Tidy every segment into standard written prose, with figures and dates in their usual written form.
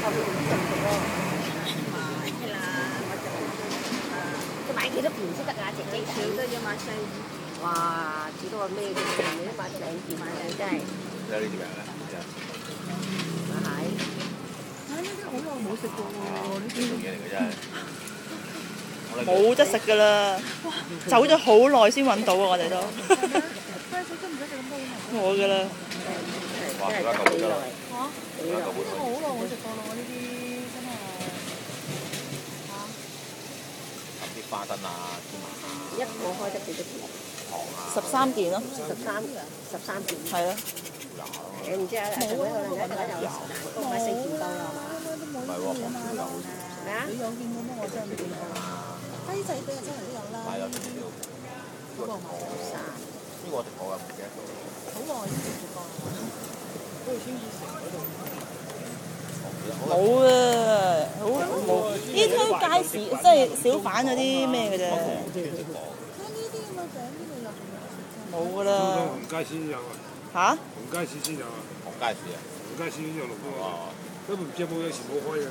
買啦，佢買幾多件先得㗎？隻雞少都要買4件。哇！幾多個咩嘅件你都買2件買啊！真係。有呢條啊？係。呢啲好耐冇食過喎，呢啲嘢嚟嘅真係。冇得食㗎啦，走咗好耐先揾到啊！我哋都。雞水真唔使食咁多喎。我㗎啦。哇！而家夠得啦。嚇！呢啲好耐冇食過咯，呢啲真係嚇。啲花生啊、芝麻啊。一個開得幾多件？糖啊。13件咯。13件。係咯。你唔知啊？做咩可能一個有買4件多啦嘛？唔係喎，紅燒有好似。咩啊？你有見過咩？我真係未見過。雞仔髀啊，真係都有啦。係啊，呢個我呢個我食過㗎，唔記得咗。好耐先食過。都係孫以成嗰度。冇啊，好冇。呢啲街市即係小販嗰啲咩嘅啫。呢啲咁嘅餅呢度有仲有食啫。冇㗎啦。紅街先有啊！嚇？紅街市先有啊！紅街市啊！紅街市有落㗎嘛？都唔知有冇有時冇開啊！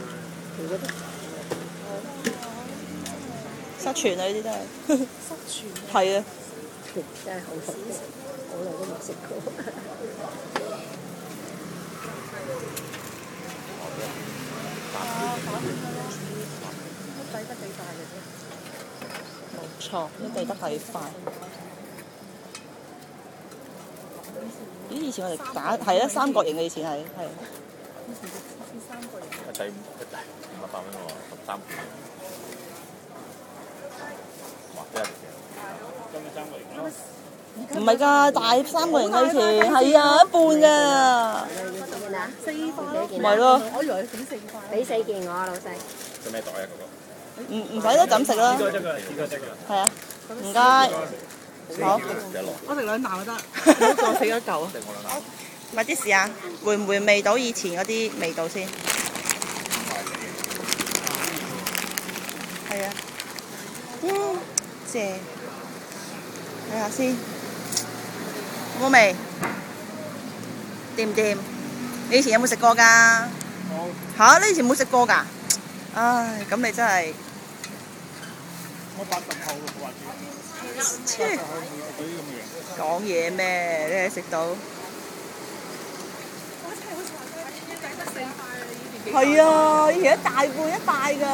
失傳啊！呢啲真係。失傳。係啊。真係好耐都冇食過。都抵得幾快嘅啫。冇錯，都計得係快。咦？以前我哋打係啊，三角形嘅以前係。以前食3個人。一仔500蚊喎，13件。哇！真係唔係㗎，大3個形嘅以前係啊，一半㗎。4塊。咪咯。我以為你整4塊。俾4件我老細。做咩袋啊？嗰個？唔使得咁食啦。係啊，唔該。好。我食2啖就得，唔好再食一嚿啊！咪啲試下，回唔回味到以前嗰啲味道先？係啊。正。睇下先。好冇味？掂唔掂？你以前有冇食過㗎？冇。嚇！你以前冇食過㗎？唉，咁你真係。我80後嘅或者。講嘢咩？你係食到？係啊，以前一大半一塊㗎。